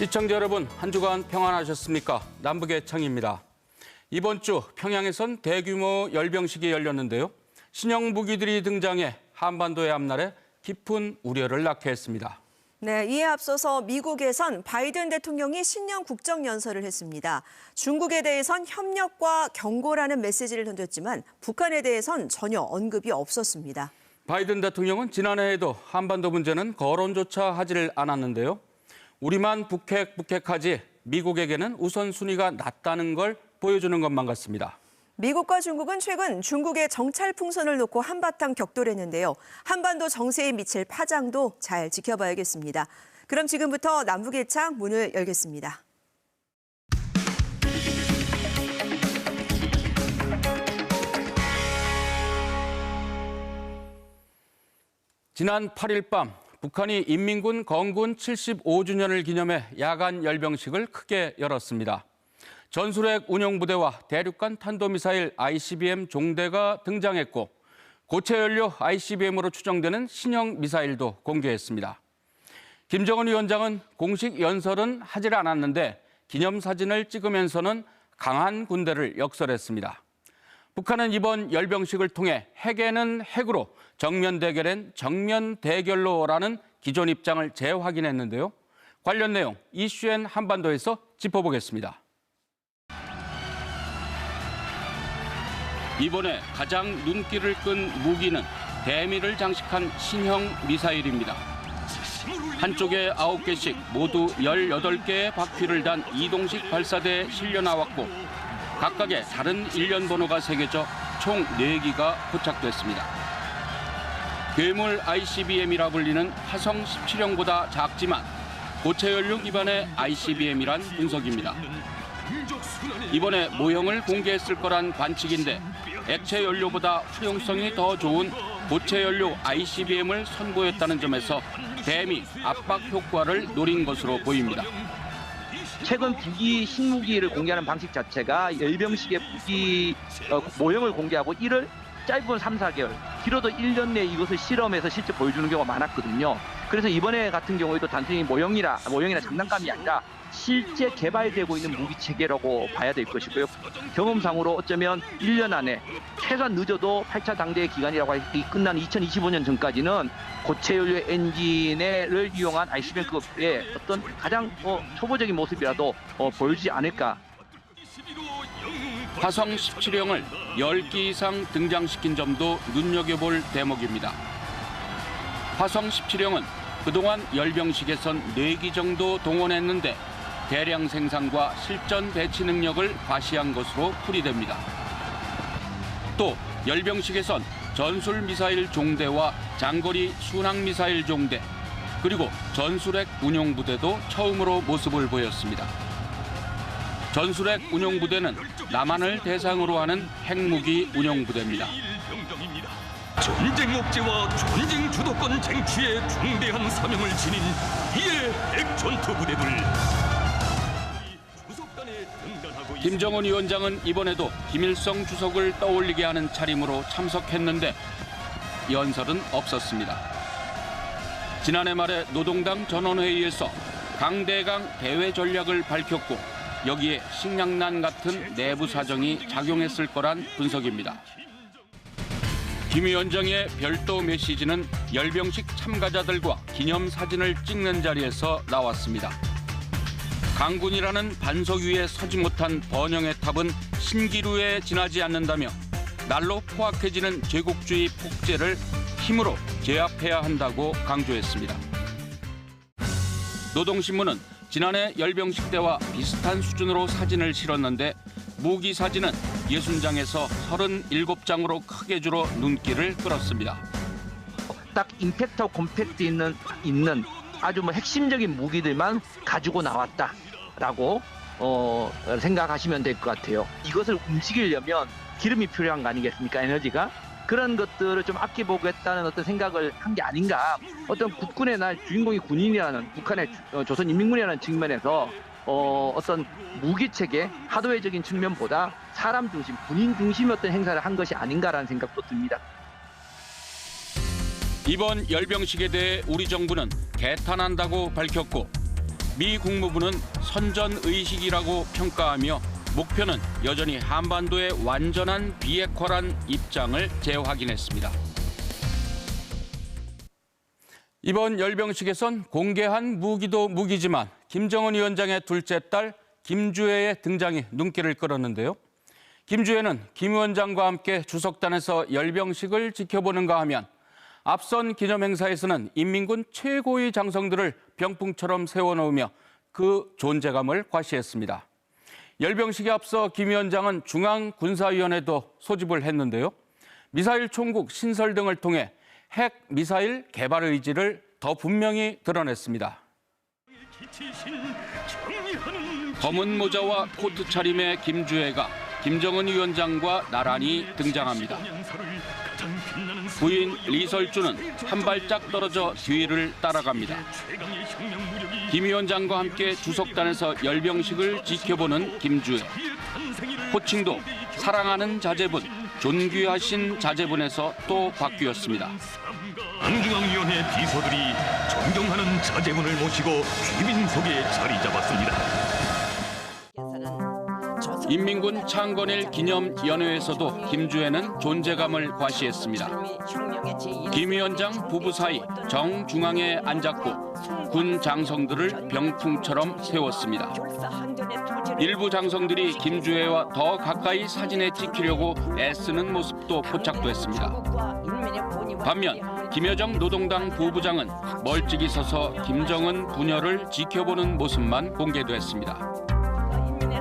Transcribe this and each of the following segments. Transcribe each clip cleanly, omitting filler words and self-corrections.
시청자 여러분, 한 주간 평안하셨습니까? 남북의 창입니다. 이번 주 평양에선 대규모 열병식이 열렸는데요. 신형 무기들이 등장해 한반도의 앞날에 깊은 우려를 낳게 했습니다. 네, 이에 앞서서 미국에선 바이든 대통령이 신년 국정연설을 했습니다. 중국에 대해선 협력과 경고라는 메시지를 던졌지만 북한에 대해선 전혀 언급이 없었습니다. 바이든 대통령은 지난해에도 한반도 문제는 거론조차 하지를 않았는데요. 우리만 북핵하지 미국에게는 우선순위가 낮다는 걸 보여주는 것만 같습니다. 미국과 중국은 최근 중국의 정찰 풍선을 놓고 한바탕 격돌했는데요. 한반도 정세에 미칠 파장도 잘 지켜봐야겠습니다. 그럼 지금부터 남북의 창 문을 열겠습니다. 지난 8일 밤 북한이 인민군 건군 75주년을 기념해 야간 열병식을 크게 열었습니다. 전술핵 운용부대와 대륙간 탄도미사일 ICBM 종대가 등장했고 고체 연료 ICBM으로 추정되는 신형 미사일도 공개했습니다. 김정은 위원장은 공식 연설은 하질 않았는데 기념사진을 찍으면서는 강한 군대를 역설했습니다. 북한은 이번 열병식을 통해 핵에는 핵으로, 정면 대결엔 정면 대결로라는 기존 입장을 재확인했는데요. 관련 내용 이슈엔 한반도에서 짚어보겠습니다. 이번에 가장 눈길을 끈 무기는 대미를 장식한 신형 미사일입니다. 한쪽에 9개씩 모두 18개의 바퀴를 단 이동식 발사대에 실려 나왔고 각각의 다른 일련 번호가 새겨져 총 4기가 포착됐습니다. 괴물 ICBM이라 불리는 화성 17형보다 작지만 고체 연료 기반의 ICBM이란 분석입니다. 이번에 모형을 공개했을 거란 관측인데 액체 연료보다 활용성이 더 좋은 고체 연료 ICBM을 선보였다는 점에서 대미 압박 효과를 노린 것으로 보입니다. 최근 신무기를 공개하는 방식 자체가 열병식의 무기 모형을 공개하고 이를 짧은 3, 4개월, 길어도 1년 내에 이것을 실험해서 실제 보여주는 경우가 많았거든요. 그래서 이번에 같은 경우에도 단순히 모형이나 장난감이 아니라 실제 개발되고 있는 무기 체계라고 봐야 될 것이고요. 경험상으로 어쩌면 1년 안에 최소한 늦어도 8차 당대의 기간이라고 끝난 2025년 전까지는 고체 연료 엔진을 이용한 ICBM급의 어떤 가장 초보적인 모습이라도 보여주지 않을까. 화성 17형을 10기 이상 등장시킨 점도 눈여겨볼 대목입니다. 화성 17형은 그동안 열병식에선 4기 정도 동원했는데 대량 생산과 실전 배치 능력을 과시한 것으로 풀이됩니다. 또 열병식에선 전술 미사일 종대와 장거리 순항 미사일 종대, 그리고 전술핵 운용부대도 처음으로 모습을 보였습니다. 전술핵 운용부대는 남한을 대상으로 하는 핵무기 운용부대입니다. 전쟁 억제와 전쟁 주도권 쟁취에 중대한 사명을 지닌 이의 핵전투부대들. 김정은 위원장은 이번에도 김일성 주석을 떠올리게 하는 차림으로 참석했는데 연설은 없었습니다. 지난해 말에 노동당 전원회의에서 강대강 대외 전략을 밝혔고 여기에 식량난 같은 내부 사정이 작용했을 거란 분석입니다. 김 위원장의 별도 메시지는 열병식 참가자들과 기념사진을 찍는 자리에서 나왔습니다. 강군이라는 반석 위에 서지 못한 번영의 탑은 신기루에 지나지 않는다며 날로 포악해지는 제국주의 폭제를 힘으로 제압해야 한다고 강조했습니다. 노동신문은 지난해 열병식 때와 비슷한 수준으로 사진을 실었는데 무기 사진은 60장에서 37장으로 크게 줄어 눈길을 끌었습니다. 딱 임팩트와 콤팩트 있는 아주 핵심적인 무기들만 가지고 나왔다라고 생각하시면 될 것 같아요. 이것을 움직이려면 기름이 필요한 거 아니겠습니까? 에너지가. 그런 것들을 좀 아껴보겠다는 어떤 생각을 한 게 아닌가. 어떤 국군의 날 주인공이 군인이라는 북한의 조선인민군이라는 측면에서 어떤 무기체계, 하드웨어적인 측면보다 사람 중심, 군인 중심의 어떤 행사를 한 것이 아닌가라는 생각도 듭니다. 이번 열병식에 대해 우리 정부는 개탄한다고 밝혔고 미 국무부는 선전의식이라고 평가하며 목표는 여전히 한반도의 완전한 비핵화란 입장을 재확인했습니다. 이번 열병식에선 공개한 무기도 무기지만 김정은 위원장의 둘째 딸 김주애의 등장이 눈길을 끌었는데요. 김주애는 김 위원장과 함께 주석단에서 열병식을 지켜보는가 하면 앞선 기념행사에서는 인민군 최고의 장성들을 병풍처럼 세워놓으며 그 존재감을 과시했습니다. 열병식에 앞서 김 위원장은 중앙군사위원회도 소집을 했는데요. 미사일 총국 신설 등을 통해 핵 미사일 개발 의지를 더 분명히 드러냈습니다. 검은 모자와 코트 차림의 김주애가 김정은 위원장과 나란히 등장합니다. 부인 리설주는 한 발짝 떨어져 뒤를 따라갑니다. 김 위원장과 함께 주석단에서 열병식을 지켜보는 김주애. 호칭도 사랑하는 자제분, 존귀하신 자제분에서 또 바뀌었습니다. 안중앙위원회 비서들이 존경하는 자제분을 모시고 귀빈 속에 자리 잡았습니다. 인민군 창건일 기념연회에서도 김주애는 존재감을 과시했습니다. 김 위원장 부부 사이 정중앙에 앉았고 군 장성들을 병풍처럼 세웠습니다. 일부 장성들이 김주애와 더 가까이 사진에 찍히려고 애쓰는 모습도 포착됐습니다. 반면 김여정 노동당 부부장은 멀찍이 서서 김정은 분열을 지켜보는 모습만 공개됐습니다.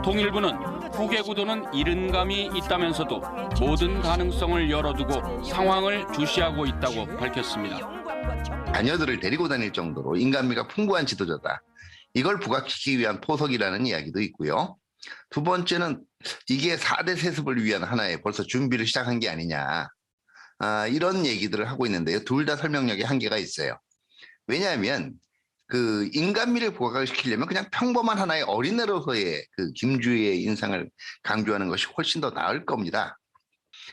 통일부는 후계 구도는 이른 감이 있다면서도 모든 가능성을 열어두고 상황을 주시하고 있다고 밝혔습니다. 자녀들을 데리고 다닐 정도로 인간미가 풍부한 지도자다. 이걸 부각시키기 위한 포석이라는 이야기도 있고요. 두 번째는 이게 4대 세습을 위한 하나의 벌써 준비를 시작한 게 아니냐. 이런 얘기들을 하고 있는데요. 둘 다 설명력에 한계가 있어요. 왜냐하면 그 인간미를 부각시키려면 그냥 평범한 하나의 어린애로서의 그 김주애의 인상을 강조하는 것이 훨씬 더 나을 겁니다.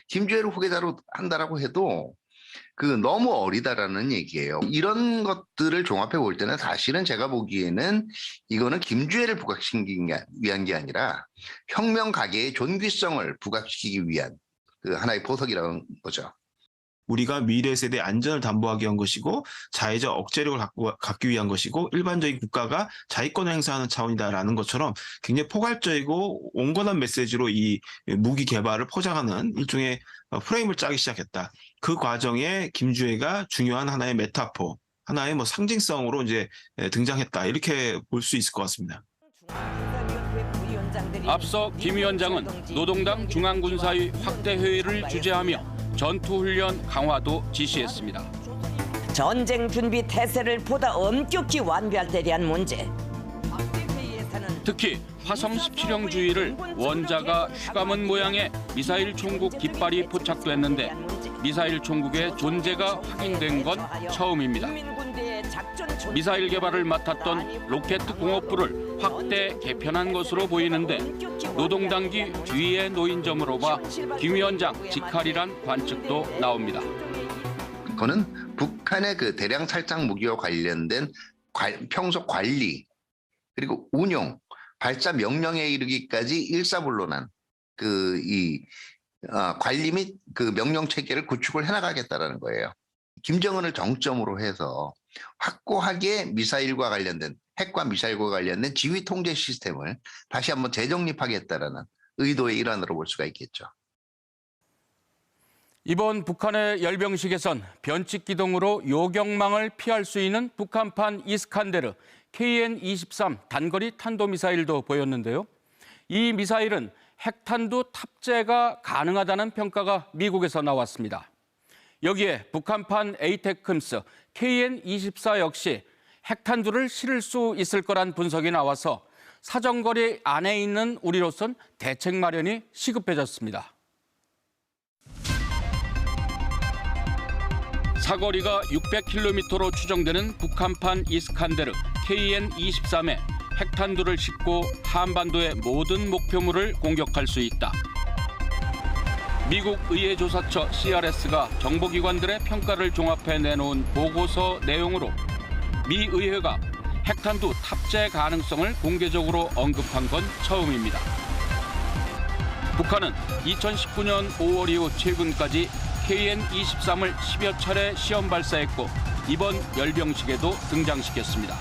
김주애를 후계자로 한다라고 해도 그 너무 어리다라는 얘기예요. 이런 것들을 종합해 볼 때는 사실은 제가 보기에는 이거는 김주애를 부각시키기 위한 게 아니라 혁명 가계의 존귀성을 부각시키기 위한 그 하나의 포석이라는 거죠. 우리가 미래 세대 안전을 담보하기 위한 것이고 자의적 억제력을 갖기 위한 것이고 일반적인 국가가 자위권을 행사하는 차원이다라는 것처럼 굉장히 포괄적이고 온건한 메시지로 이 무기 개발을 포장하는 일종의 프레임을 짜기 시작했다. 그 과정에 김주애가 중요한 하나의 메타포, 하나의 뭐 상징성으로 이제 등장했다. 이렇게 볼 수 있을 것 같습니다. 앞서 김 위원장은 노동당 중앙군사위 확대 회의를 주재하며 전투훈련 강화도 지시했습니다. 전쟁 준비 태세를 보다 엄격히 완비할 데 대한 문제. 특히 화성 17형 주위를 원자가 휘감은 모양의 미사일 총국 깃발이 포착됐는데 미사일 총국의 존재가 확인된 건 처음입니다. 미사일 개발을 맡았던 로켓 공업부를 확대 개편한 것으로 보이는데 노동당기 뒤에 놓인 점으로 봐 김 위원장 직할이란 관측도 나옵니다. 그거는 북한의 그 대량 살상 무기와 관련된 평소 관리 그리고 운용, 발사 명령에 이르기까지 일사불론한 관리 및 그 명령 체계를 구축을 해나가겠다라는 거예요. 김정은을 정점으로 해서 확고하게 미사일과 관련된 핵과 미사일과 관련된 지휘 통제 시스템을 다시 한번 재정립하겠다라는 의도의 일환으로 볼 수가 있겠죠. 이번 북한의 열병식에선 변칙 기동으로 요격망을 피할 수 있는 북한판 이스칸데르 KN-23 단거리 탄도미사일도 보였는데요. 이 미사일은 핵탄두 탑재가 가능하다는 평가가 미국에서 나왔습니다. 여기에 북한판 에이테크임스 KN-24 역시 핵탄두를 실을 수 있을 거란 분석이 나와서 사정거리 안에 있는 우리로선 대책 마련이 시급해졌습니다. 사거리가 600km로 추정되는 북한판 이스칸데르 KN-23에 핵탄두를 싣고 한반도의 모든 목표물을 공격할 수 있다. 미국 의회조사처 CRS가 정보기관들의 평가를 종합해 내놓은 보고서 내용으로 미 의회가 핵탄두 탑재 가능성을 공개적으로 언급한 건 처음입니다. 북한은 2019년 5월 이후 최근까지 KN-23을 10여 차례 시험 발사했고 이번 열병식에도 등장시켰습니다.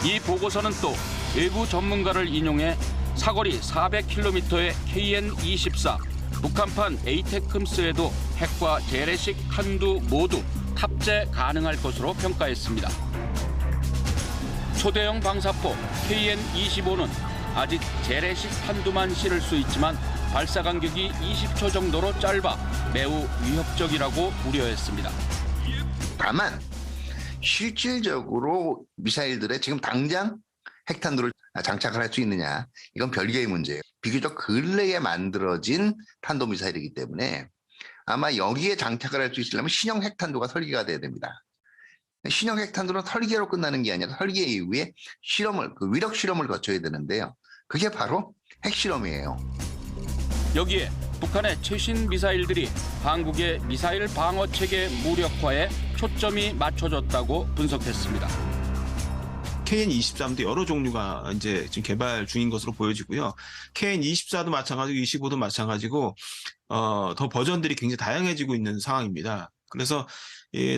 이 보고서는 또 외부 전문가를 인용해 사거리 400km의 KN-24, 북한판 에이테크스에도 핵과 재래식 탄두 모두 탑재 가능할 것으로 평가했습니다. 초대형 방사포 KN-25는 아직 재래식 탄두만 실을 수 있지만 발사 간격이 20초 정도로 짧아 매우 위협적이라고 우려했습니다. 다만 실질적으로 미사일들에 지금 당장 핵탄두를 장착을 할 수 있느냐, 이건 별개의 문제예요. 비교적 근래에 만들어진 탄도미사일이기 때문에 아마 여기에 장착을 할 수 있으려면 신형 핵탄두가 설계가 돼야 됩니다. 신형 핵탄두는 설계로 끝나는 게 아니라 설계 이후에 위력 실험을 거쳐야 되는데요. 그게 바로 핵실험이에요. 여기에 북한의 최신 미사일들이 한국의 미사일 방어 체계 무력화에 초점이 맞춰졌다고 분석했습니다. KN-23도 여러 종류가 이제 지금 개발 중인 것으로 보여지고요. KN-24도 마찬가지고 25도 마찬가지고 더 버전들이 굉장히 다양해지고 있는 상황입니다. 그래서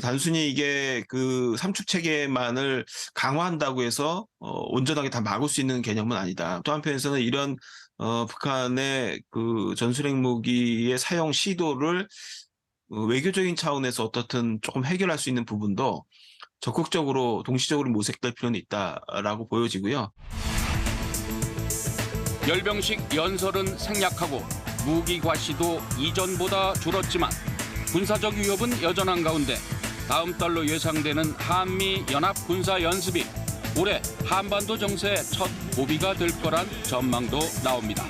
단순히 이게 그 삼축 체계만을 강화한다고 해서 온전하게 다 막을 수 있는 개념은 아니다. 또 한편에서는 이런 북한의 그 전술핵 무기의 사용 시도를 외교적인 차원에서 어떻든 조금 해결할 수 있는 부분도 적극적으로 동시적으로 모색될 필요는 있다라고 보여지고요. 열병식 연설은 생략하고 무기 과시도 이전보다 줄었지만 군사적 위협은 여전한 가운데 다음 달로 예상되는 한미 연합 군사 연습이 올해 한반도 정세의 첫 고비가 될 거란 전망도 나옵니다.